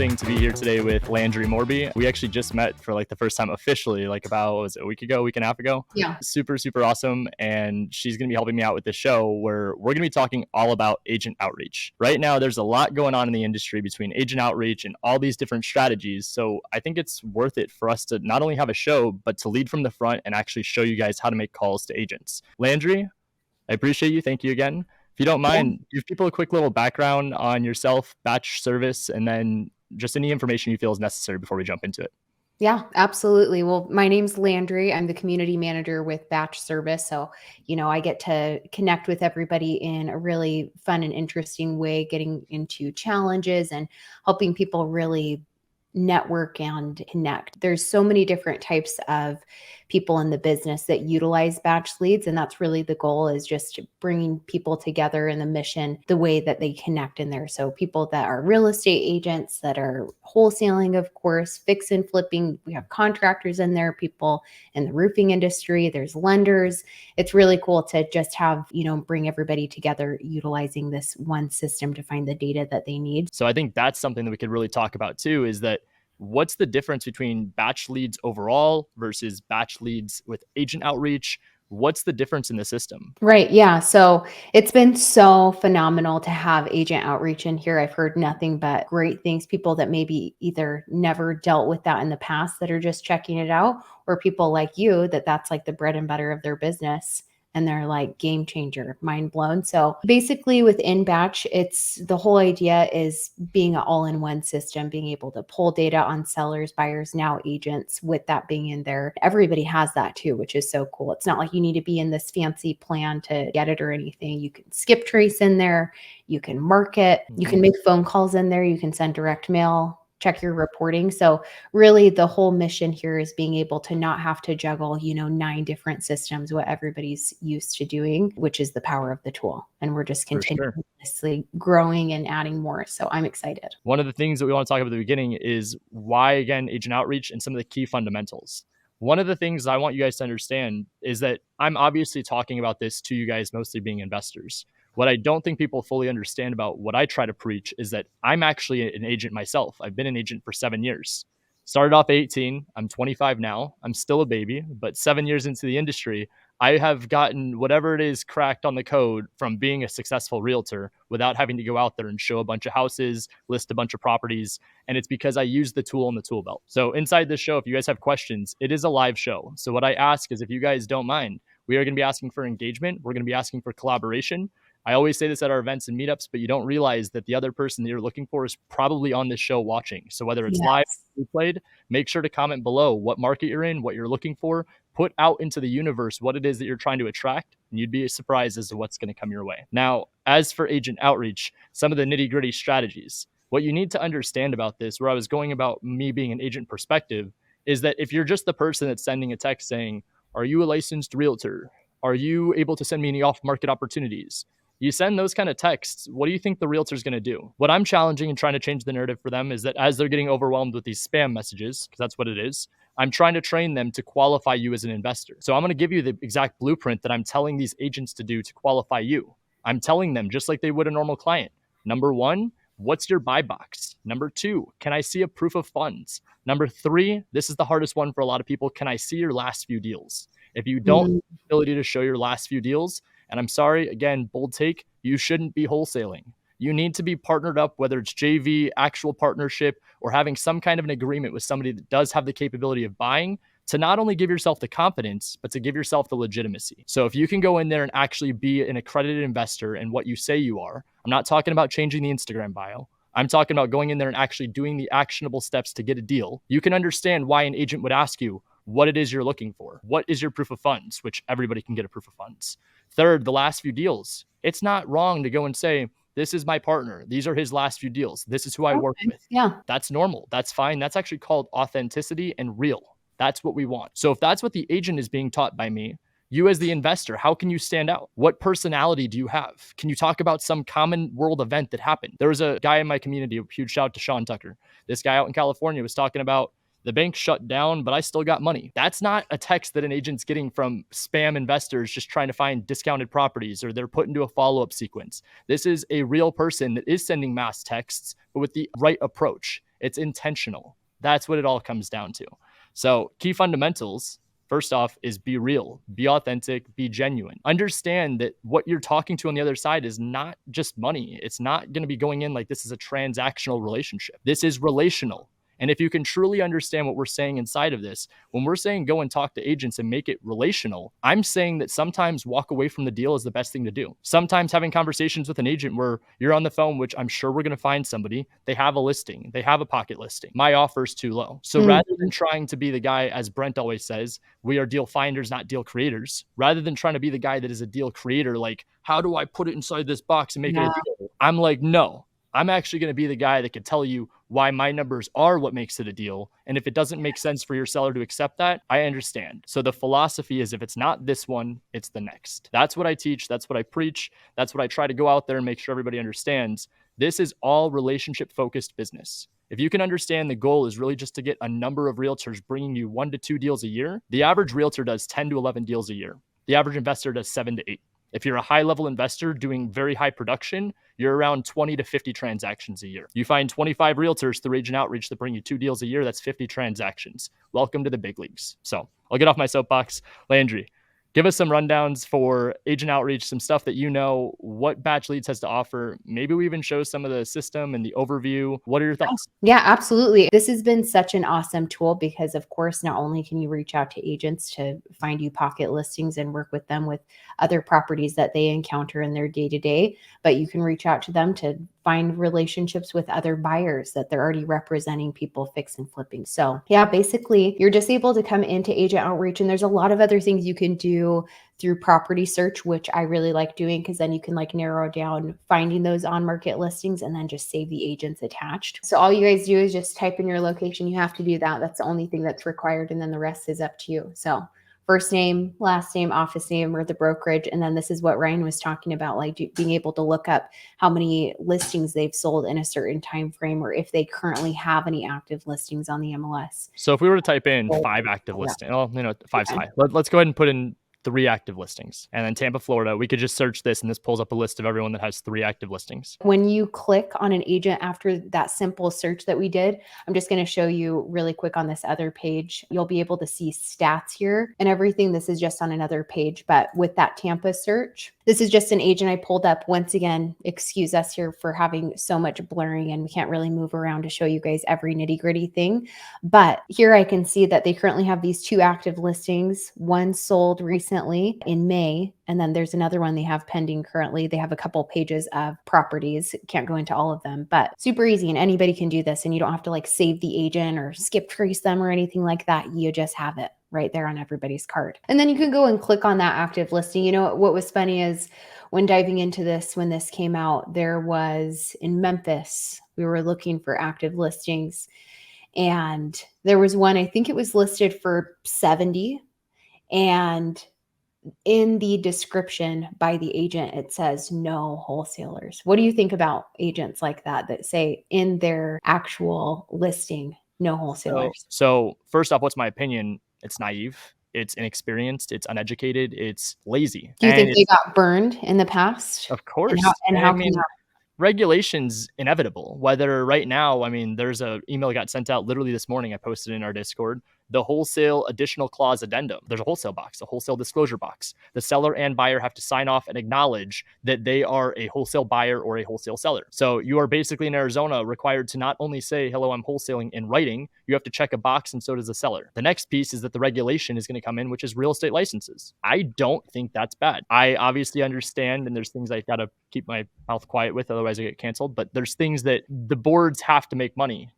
blessing to be here today with Landry Morby. We actually just met for like the first time officially, like about, what was it, a week and a half ago? Yeah. Super, super awesome. And she's going to be helping me out with this show where we're going to be talking all about agent outreach. Right now, there's a lot going on in the industry between agent outreach and all these different strategies. So I think it's worth it for us to not only have a show, but to lead from the front and actually show you guys how to make calls to agents. Landry, I appreciate you. Thank you again. If you don't mind, give people a quick little background on yourself, batch service, and then just any information you feel is necessary before we jump into it. Yeah, absolutely. Well, my name's Landry. I'm the community manager with Batch Service. So, I get to connect with everybody in a really fun and interesting way, getting into challenges and helping people really network and connect. There's so many different types of people in the business that utilize batch leads. And that's really the goal, is just bringing people together in the mission, the way that they connect in there. So people that are real estate agents, that are wholesaling, of course, fix and flipping. We have contractors in there, people in the roofing industry, there's lenders. It's really cool to just have, bring everybody together utilizing this one system to find the data that they need. So I think that's something that we could really talk about too, is that what's the difference between batch leads overall versus batch leads with agent outreach? What's the difference in the system? Right. Yeah. So it's been so phenomenal to have agent outreach in here. I've heard nothing but great things. People that maybe either never dealt with that in the past that are just checking it out, or people like you that's like the bread and butter of their business. And they're like game changer, mind blown. So basically within Batch, it's the whole idea is being an all-in-one system, being able to pull data on sellers, buyers, now agents, with that being in there. Everybody has that too, which is so cool. It's not like you need to be in this fancy plan to get it or anything. You can skip trace in there. You can market. You can make phone calls in there. You can send direct mail, check your reporting. So really the whole mission here is being able to not have to juggle, 9 different systems, what everybody's used to doing, which is the power of the tool. And we're just continuously growing and adding more. So I'm excited. One of the things that we want to talk about at the beginning is why, again, agent outreach and some of the key fundamentals. One of the things I want you guys to understand is that I'm obviously talking about this to you guys, mostly being investors. What I don't think people fully understand about what I try to preach is that I'm actually an agent myself. I've been an agent for 7 years. Started off 18. I'm 25 now. I'm still a baby, but 7 years into the industry, I have gotten whatever it is cracked on the code from being a successful realtor without having to go out there and show a bunch of houses, list a bunch of properties. And it's because I use the tool in the tool belt. So inside this show, if you guys have questions, it is a live show. So what I ask is, if you guys don't mind, we are going to be asking for engagement. We're going to be asking for collaboration. I always say this at our events and meetups, but you don't realize that the other person that you're looking for is probably on this show watching. So whether it's live or replayed, make sure to comment below what market you're in, what you're looking for, put out into the universe what it is that you're trying to attract, and you'd be surprised as to what's going to come your way. Now, as for agent outreach, some of the nitty-gritty strategies, what you need to understand about this, where I was going about me being an agent perspective, is that if you're just the person that's sending a text saying, "Are you a licensed realtor? Are you able to send me any off-market opportunities?" You send those kind of texts, what do you think the realtor is going to do? What I'm challenging and trying to change the narrative for them is that as they're getting overwhelmed with these spam messages, because that's what it is, I'm trying to train them to qualify you as an investor. So I'm going to give you the exact blueprint that I'm telling these agents to do to qualify you. I'm telling them just like they would a normal client. Number 1, what's your buy box? Number 2, can I see a proof of funds? Number 3, this is the hardest one for a lot of people. Can I see your last few deals? If you don't have the ability to show your last few deals, and I'm sorry, again, bold take, you shouldn't be wholesaling. You need to be partnered up, whether it's JV, actual partnership, or having some kind of an agreement with somebody that does have the capability of buying, to not only give yourself the confidence, but to give yourself the legitimacy. So if you can go in there and actually be an accredited investor in what you say you are, I'm not talking about changing the Instagram bio. I'm talking about going in there and actually doing the actionable steps to get a deal. You can understand why an agent would ask you what it is you're looking for. What is your proof of funds, which everybody can get a proof of funds. Third, the last few deals. It's not wrong to go and say, this is my partner. These are his last few deals. This is who I work with. Yeah. That's normal. That's fine. That's actually called authenticity and real. That's what we want. So if that's what the agent is being taught by me, you as the investor, how can you stand out? What personality do you have? Can you talk about some common world event that happened? There was a guy in my community, a huge shout out to Sean Tucker. This guy out in California was talking about the bank shut down, but I still got money. That's not a text that an agent's getting from spam investors just trying to find discounted properties, or they're put into a follow-up sequence. This is a real person that is sending mass texts, but with the right approach. It's intentional. That's what it all comes down to. So, key fundamentals, first off, is be real, be authentic, be genuine. Understand that what you're talking to on the other side is not just money. It's not going to be going in like this is a transactional relationship. This is relational. And if you can truly understand what we're saying inside of this, when we're saying go and talk to agents and make it relational, I'm saying that sometimes walk away from the deal is the best thing to do. Sometimes having conversations with an agent where you're on the phone, which I'm sure we're going to find somebody, they have a listing, they have a pocket listing. My offer's too low. So rather than trying to be the guy, as Brent always says, we are deal finders, not deal creators, rather than trying to be the guy that is a deal creator, like, how do I put it inside this box and make it a deal? I'm like, no, I'm actually going to be the guy that can tell you why my numbers are what makes it a deal. And if it doesn't make sense for your seller to accept that, I understand. So the philosophy is if it's not this one, it's the next. That's what I teach. That's what I preach. That's what I try to go out there and make sure everybody understands. This is all relationship focused business. If you can understand the goal is really just to get a number of realtors bringing you 1 to 2 deals a year, the average realtor does 10 to 11 deals a year. The average investor does 7 to 8. If you're a high level investor doing very high production, you're around 20 to 50 transactions a year. You find 25 realtors through agent outreach that bring you 2 deals a year. That's 50 transactions. Welcome to the big leagues. So I'll get off my soapbox. Landry, give us some rundowns for agent outreach, some stuff that you know, what Batch Leads has to offer. Maybe we even show some of the system and the overview. What are your thoughts? Yeah, absolutely. This has been such an awesome tool because, of course, not only can you reach out to agents to find you pocket listings and work with them with other properties that they encounter in their day-to-day, but you can reach out to them to find relationships with other buyers that they're already representing, people fix and flipping. So yeah, basically you're just able to come into agent outreach, and there's a lot of other things you can do through property search, which I really like doing because then you can like narrow down finding those on market listings and then just save the agents attached. So all you guys do is just type in your location. You have to do that. That's the only thing that's required. And then the rest is up to you. So first name, last name, office name, or the brokerage. And then this is what Ryan was talking about, like being able to look up how many listings they've sold in a certain time frame, or if they currently have any active listings on the MLS. So if we were to type in 5 active listings, well, five's high. Let's go ahead and put in 3 active listings. And then Tampa, Florida, we could just search this and this pulls up a list of everyone that has 3 active listings. When you click on an agent after that simple search that we did, I'm just going to show you really quick on this other page. You'll be able to see stats here and everything. This is just on another page, but with that Tampa search, this is just an agent I pulled up. Once again, excuse us here for having so much blurring and we can't really move around to show you guys every nitty gritty thing. But here I can see that they currently have these 2 active listings. One sold recently in May, and then there's another one they have pending currently. They have a couple pages of properties. Can't go into all of them, but super easy, and anybody can do this, and you don't have to like save the agent or skip trace them or anything like that. You just have it right there on everybody's card. And then you can go and click on that active listing. You know, what was funny is when diving into this, when this came out, there was in Memphis, we were looking for active listings, and there was one, I think it was listed for 70, and in the description by the agent, it says no wholesalers. What do you think about agents like that say in their actual listing, no wholesalers? So first off, what's my opinion? It's naive. It's inexperienced. It's uneducated. It's lazy. Do you think they got burned in the past? Of course. And how can that? Regulation's inevitable. Whether right now, there's a email that got sent out literally this morning. I posted in our Discord. The wholesale additional clause addendum. There's a wholesale box, a wholesale disclosure box. The seller and buyer have to sign off and acknowledge that they are a wholesale buyer or a wholesale seller. So you are basically in Arizona required to not only say, hello, I'm wholesaling in writing, you have to check a box, and so does the seller. The next piece is that the regulation is going to come in, which is real estate licenses. I don't think that's bad. I obviously understand, and there's things I got to keep my mouth quiet with, otherwise I get canceled. But there's things that the boards have to make money,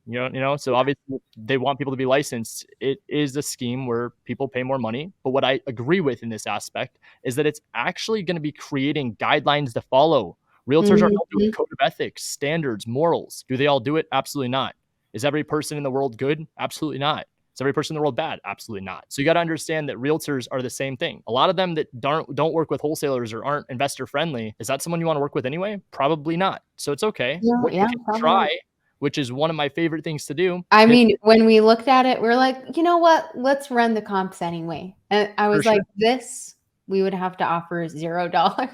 so obviously they want people to be licensed. It is a scheme where people pay more money. But what I agree with in this aspect is that it's actually going to be creating guidelines to follow. Realtors are held to a code of ethics, standards, morals. Do they all do it? Absolutely not. Is every person in the world good? Absolutely not. Is every person in the world bad? Absolutely not. So you got to understand that realtors are the same thing. A lot of them that don't work with wholesalers or aren't investor friendly, is that someone you want to work with anyway? Probably not. So it's okay. Yeah, what you can try, which is one of my favorite things to do. When we looked at it, we're like, you know what? Let's run the comps anyway. And I was like, this, we would have to offer $0.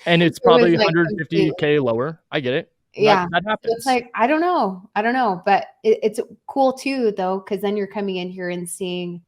And it's probably 150K lower. I get it. Yeah. That So it's happens. like, I don't know. I don't know. But it's cool too, though, because then you're coming in here and seeing,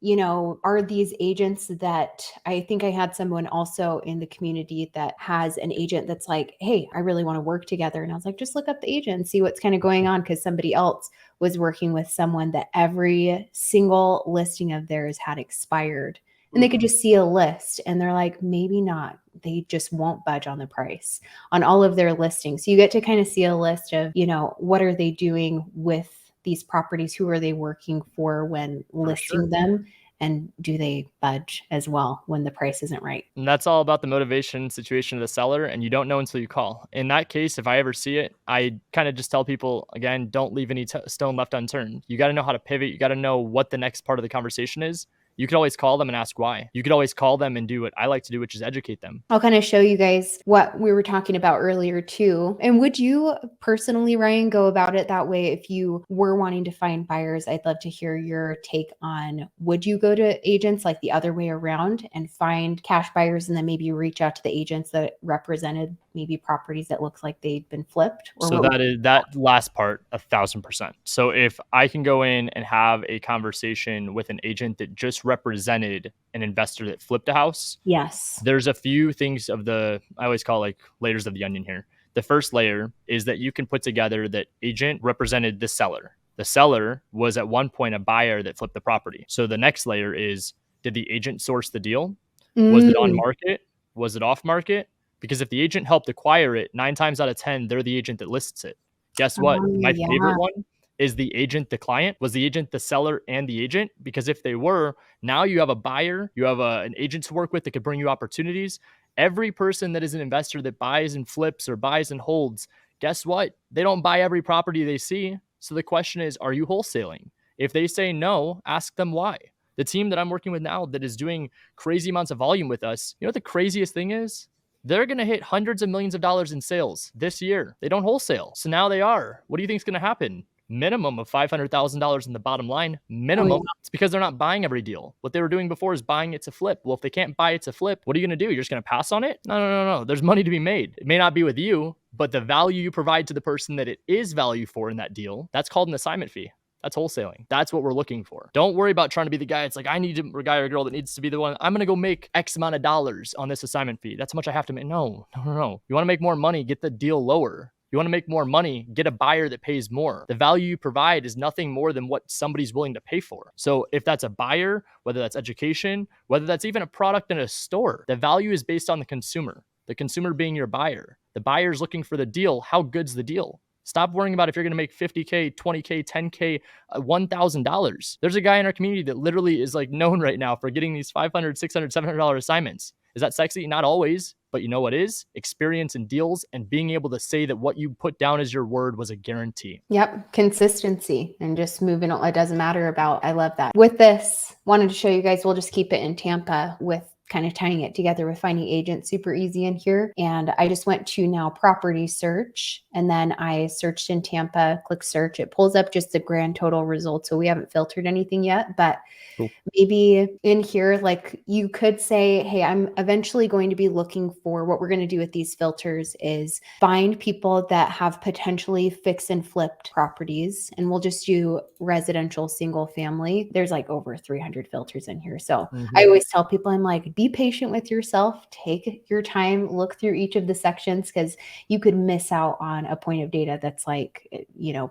are these agents that I think I had someone also in the community that has an agent that's like, hey, I really want to work together. And I was like, just look up the agent and see what's kind of going on. Because somebody else was working with someone that every single listing of theirs had expired. And they Oof. could just see a list and they're like, maybe not. They just won't budge on the price on all of their listings. So you get to kind of see a list of, what are they doing with these properties? Who are they working for when For sure. listing them? And do they budge as well when the price isn't right? And that's all about the motivation situation of the seller, and you don't know until you call. In that case, if I ever see it, I kind of just tell people again, don't leave any stone left unturned. You got to know how to pivot. You got to know what the next part of the conversation is. You could always call them and ask why. You could always call them and do what I like to do, which is educate them. I'll kind of show you guys what we were talking about earlier too. And would you personally, Ryan, go about it that way if you were wanting to find buyers? I'd love to hear your take on, would you go to agents like the other way around and find cash buyers and then maybe reach out to the agents that represented maybe properties that looked like they'd been flipped? Or So what would that is that last part, 1,000%. So if I can go in and have a conversation with an agent that just represented an investor that flipped a house, Yes. there's a few things I always call like layers of the onion here. The first layer is that you can put together that agent represented the seller. The seller was at one point a buyer that flipped the property. So the next layer is, did the agent source the deal? Was it on Mm. market? Was it off market? Because if the agent helped acquire it, 9 times out of 10, they're the agent that lists it. Guess what? My Yeah. favorite one is the agent, the client. Was the agent the seller and the agent? Because if they were, now you have a buyer, you have an agent to work with that could bring you opportunities. Every person that is an investor that buys and flips or buys and holds, guess what? They don't buy every property they see. So the question is, are you wholesaling? If they say no, ask them why. The team that I'm working with now that is doing crazy amounts of volume with us, you know what the craziest thing is? They're going to hit hundreds of millions of dollars in sales this year. They don't wholesale. So now they are. What do you think is going to happen? Minimum of $500,000 in the bottom line. Oh, yeah. Minimum. It's because they're not buying every deal. What they were doing before is buying it to flip. Well, if they can't buy it to flip, what are you going to do? You're just going to pass on it? No, no, no, no. There's money to be made. It may not be with you, but the value you provide to the person that it is value for in that deal, that's called an assignment fee. That's wholesaling. That's what we're looking for. Don't worry about trying to be the guy. It's like, I need a guy or a girl that needs to be the one. I'm going to go make X amount of dollars on this assignment fee. That's how much I have to make. No, no, no, no. You want to make more money, get the deal lower. You want to make more money, get a buyer that pays more. The value you provide is nothing more than what somebody's willing to pay for. So if that's a buyer, whether that's education, whether that's even a product in a store, the value is based on the consumer being your buyer. The buyer's looking for the deal. How good's the deal? Stop worrying about if you're going to make 50K, 20K, 10K, $1,000. There's a guy in our community that literally is like known right now for getting these $500, $600, $700 assignments. Is that sexy? Not always, but you know what is? Experience in deals and being able to say that what you put down as your word was a guarantee. Yep, consistency and just moving on. It doesn't matter about, I love that. With this, wanted to show you guys, we'll just keep it in Tampa with kind of tying it together with finding agents, super easy in here. And I just went to now property search and then I searched in Tampa, click search. It pulls up just the grand total results. So we haven't filtered anything yet, but Cool. maybe in here, like you could say, hey, I'm eventually going to be looking for what we're going to do with these filters is find people that have potentially fix and flipped properties. And we'll just do residential single family. There's like over 300 filters in here. So I always tell people, I'm like, be patient with yourself, take your time, look through each of the sections because you could miss out on a point of data that's like,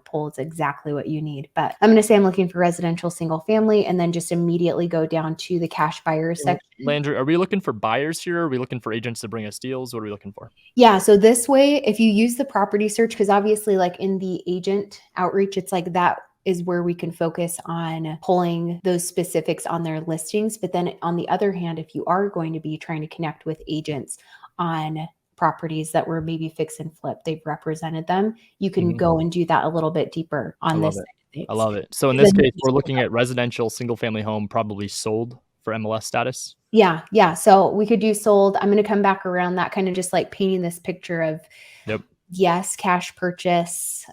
pulls exactly what you need. But I'm going to say I'm looking for residential single family and then just immediately go down to the cash buyer section. Landry, are we looking for buyers here? Are we looking for agents to bring us deals? What are we looking for? Yeah. So this way, if you use the property search, because obviously like in the agent outreach, it's like that is where we can focus on pulling those specifics on their listings. But then on the other hand, if you are going to be trying to connect with agents on properties that were maybe fix and flip, they've represented them, you can go and do that a little bit deeper I on love this it. side of I things. love it. So in Because this then case, we're looking at residential single family home probably sold for MLS status. yeah, yeah. So we could do sold. I'm going to come back around that, kind of just like painting this picture of Yep. yes, cash purchase.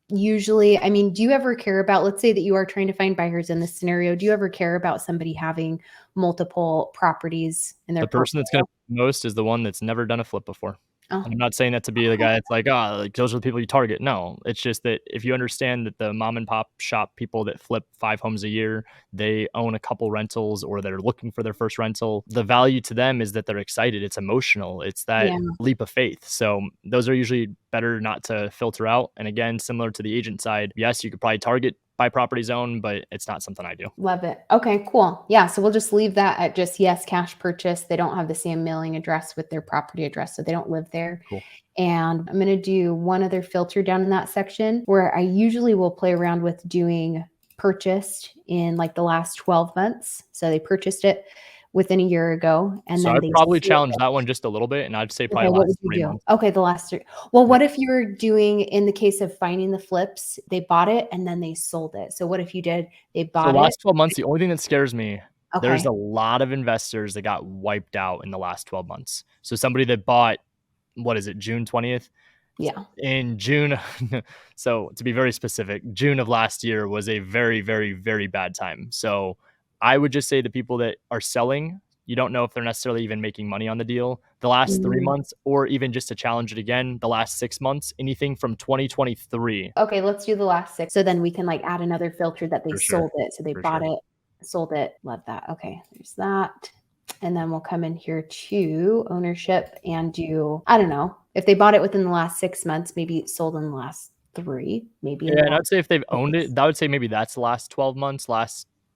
Usually, I mean, do you ever care about, let's say that you are trying to find buyers in this scenario, do you ever care about somebody having multiple properties in their The person that's portfolio? going to most is the one that's never done a flip before. Oh, And I'm not saying that to be the guy that's like, "Ah, like, those are the people you target." No, it's just that if you understand that the mom and pop shop people that flip 5 homes a year, they own a couple rentals or they're looking for their first rental, the value to them is that they're excited, it's emotional, it's that yeah. leap of faith. So, those are usually better not to filter out, and again, similar to the agent side, yes, you could probably target by property zone, but it's not something I do. Love it. Okay, cool. Yeah, so we'll just leave that at just yes, cash purchase. They don't have the same mailing address with their property address, so they don't live there. Cool. And I'm going to do one other filter down in that section where I usually will play around with doing purchased in like the last 12 months. So they purchased it within a year ago and So, then I'd they probably sold challenge it. that one just a little bit, and I'd say Okay, probably what would last you 3 do? months. Okay, the last three. Well, Yeah. what if you're doing in the case of finding the flips, they bought it and then they sold it. So what if you did, they So bought it? last 12 months, the only thing that scares me, there's Okay. a lot of investors that got wiped out in the last 12 months. So somebody that bought, what is it, June 20th? Yeah. In June, so to be very specific, June of last year was a very, very, very bad time. So I would just say the people that are selling, you don't know if they're necessarily even making money on the deal. The last 3 Mm. months, or even just to challenge it again, the last 6 months, anything from 2023. Okay, let's do the last 6. So then we can, like, add another filter that they For sure, sold it. So they for bought sure. it, sold it, love that. Okay, there's that. And then we'll come in here to ownership and do, I don't know, if they bought it within the last 6 months, maybe it sold in the last 3, maybe in Yeah, the and last I'd say if they've owned 6. it, I would say maybe that's the last 12 months,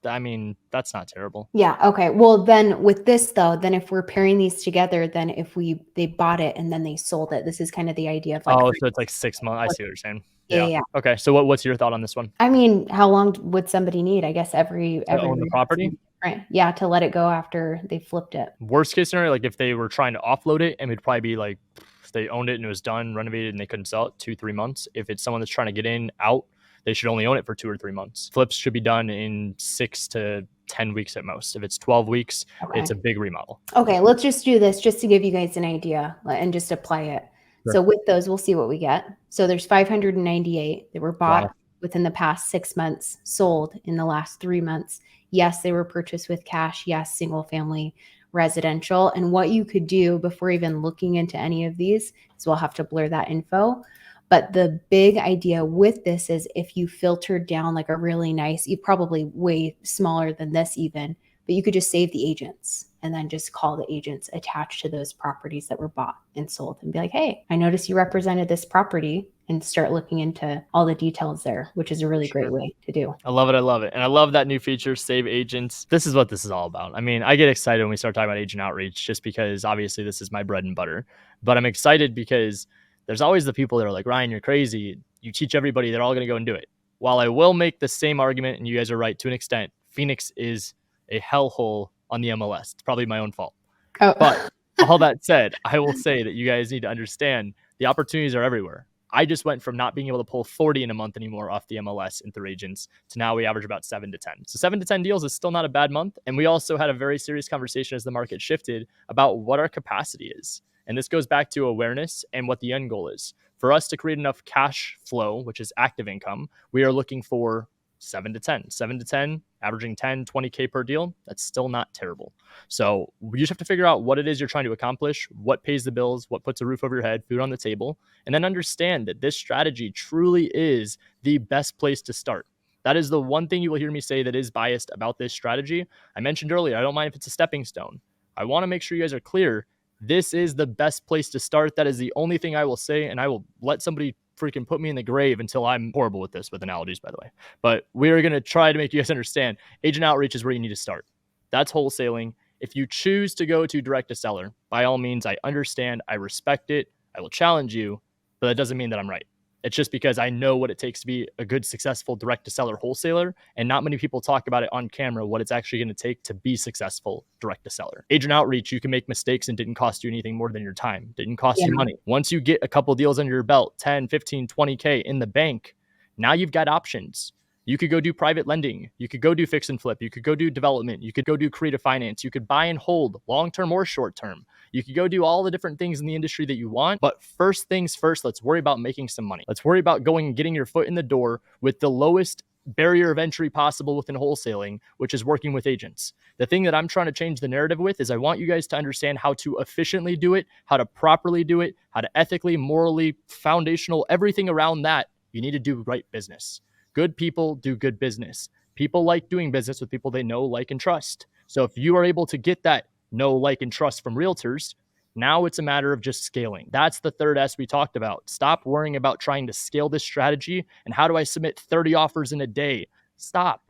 I mean, that's not terrible. Yeah, okay. Well, then with this though, then if we're pairing these together, then if they bought it and then they sold it, this is kind of the idea of like Oh, three. so it's like 6 months. I see what you're saying. Yeah, Yeah. yeah. Okay, so what's your thought on this one? I mean, how long would somebody need? I guess To own the everybody is property? different. Yeah, to let it go after they flipped it. Worst case scenario, like, if they were trying to offload it, and it'd probably be like, if they owned it and it was done, renovated, and they couldn't sell it, 2, 3 months. If it's someone that's trying to get in, out, they should only own it for 2 or 3 months. Flips should be done in 6 to 10 weeks at most. If it's 12 weeks, it's Okay. a big remodel. Okay, let's just do this just to give you guys an idea and just apply it. Sure. So with those, we'll see what we get. So there's 598 that were bought Wow. within the past 6 months, sold in the last 3 months. Yes, they were purchased with cash. Yes, single family residential. And what you could do before even looking into any of these is we'll have to blur that info. But the big idea with this is if you filtered down like a really nice, you probably way smaller than this even, but you could just save the agents and then just call the agents attached to those properties that were bought and sold and be like, hey, I noticed you represented this property and start looking into all the details there, which is a really great Sure. way to do. I love it. I love it. And I love that new feature, save agents. This is what this is all about. I mean, I get excited when we start talking about agent outreach just because obviously this is my bread and butter. But I'm excited because there's always the people that are like, Ryan, you're crazy. You teach everybody, they're all going to go and do it. While I will make the same argument, and you guys are right to an extent, Phoenix is a hellhole on the MLS. It's probably my own fault. But Oh, all that said, I will say that you guys need to understand the opportunities are everywhere. I just went from not being able to pull 40 in a month anymore off the MLS and through agents to now we average about 7 to 10. So 7 to 10 deals is still not a bad month. And we also had a very serious conversation as the market shifted about what our capacity is. And this goes back to awareness and what the end goal is. For us to create enough cash flow, which is active income, we are looking for 7 to 10. 7 to 10, averaging 10, 20K per deal. That's still not terrible. So you just have to figure out what it is you're trying to accomplish, what pays the bills, what puts a roof over your head, food on the table, and then understand that this strategy truly is the best place to start. That is the one thing you will hear me say that is biased about this strategy. I mentioned earlier, I don't mind if it's a stepping stone. I want to make sure you guys are clear. This is the best place to start. That is the only thing I will say, and I will let somebody freaking put me in the grave until I'm horrible with this, with analogies, by the way. But we're going to try to make you guys understand agent outreach is where you need to start. That's wholesaling. If you choose to go to direct to seller, by all means, I understand, I respect it, I will challenge you, but that doesn't mean that I'm right. It's just because I know what it takes to be a good, successful direct to seller wholesaler. And not many people talk about it on camera, what it's actually going to take to be successful direct to seller. Agent outreach, you can make mistakes and didn't cost you anything more than your time, didn't cost yeah. you money. Once you get a couple deals under your belt, 10, 15, 20K in the bank, now you've got options. You could go do private lending. You could go do fix and flip. You could go do development. You could go do creative finance. You could buy and hold long term or short term. You could go do all the different things in the industry that you want. But first things first, let's worry about making some money. Let's worry about going and getting your foot in the door with the lowest barrier of entry possible within wholesaling, which is working with agents. The thing that I'm trying to change the narrative with is I want you guys to understand how to efficiently do it, how to properly do it, how to ethically, morally, foundational, everything around that. You need to do right business. Good people do good business. People like doing business with people they know, like, and trust. So if you are able to get that know, like, and trust from realtors, now it's a matter of just scaling. That's the third S we talked about. Stop worrying about trying to scale this strategy and how do I submit 30 offers in a day? Stop.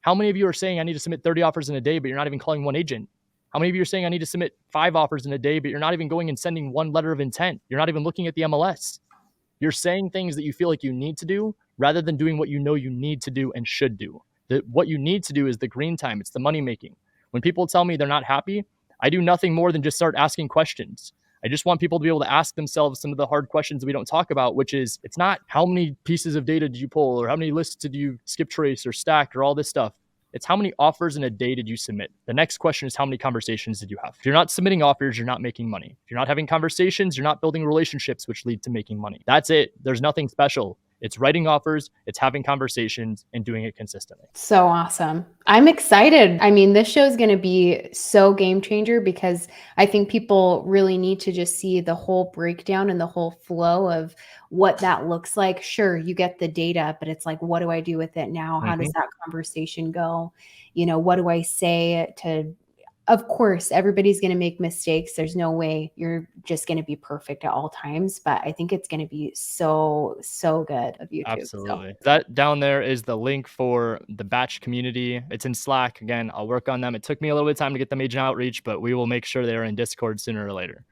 How many of you are saying I need to submit 30 offers in a day, but you're not even calling one agent? How many of you are saying I need to submit 5 offers in a day, but you're not even going and sending one letter of intent? You're not even looking at the MLS. You're saying things that you feel like you need to do rather than doing what you know you need to do and should do. What you need to do is the green time. It's the money making. When people tell me they're not happy, I do nothing more than just start asking questions. I just want people to be able to ask themselves some of the hard questions that we don't talk about, which is it's not how many pieces of data did you pull or how many lists did you skip trace or stack or all this stuff. It's how many offers in a day did you submit? The next question is how many conversations did you have? If you're not submitting offers, you're not making money. If you're not having conversations, you're not building relationships, which lead to making money. That's it. There's nothing special. It's writing offers, it's having conversations, and doing it consistently. So awesome. I'm excited. I mean, this show is going to be so game changer because I think people really need to just see the whole breakdown and the whole flow of what that looks like. Sure, you get the data, but it's like, what do I do with it now? How does that conversation go? You know, what do I say to, of course, everybody's going to make mistakes. There's no way you're just going to be perfect at all times, but I think it's going to be so, so good of YouTube. Absolutely. So that down there is the link for the Batch community. It's in Slack. Again, I'll work on them. It took me a little bit of time to get them agent outreach, but we will make sure they're in Discord sooner or later.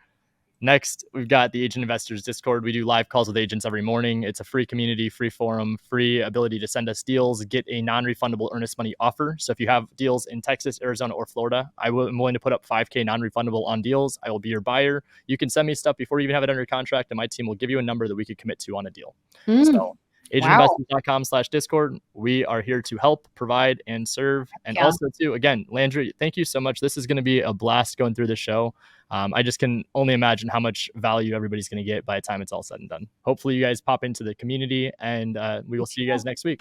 Next, we've got the Agent Investors Discord. We do live calls with agents every morning. It's a free community, free forum, free ability to send us deals, get a non-refundable earnest money offer. So if you have deals in Texas, Arizona, or Florida, I'm willing to put up $5,000 non-refundable on deals. I will be your buyer. You can send me stuff before you even have it under contract, and my team will give you a number that we could commit to on a deal. So agentinvestors.com/Discord. We are here to help, provide, and serve. And also, too, again, Landry, thank you so much. This is going to be a blast going through the show. I just can only imagine how much value everybody's going to get by the time it's all said and done. Hopefully, you guys pop into the community, and we will see you guys next week.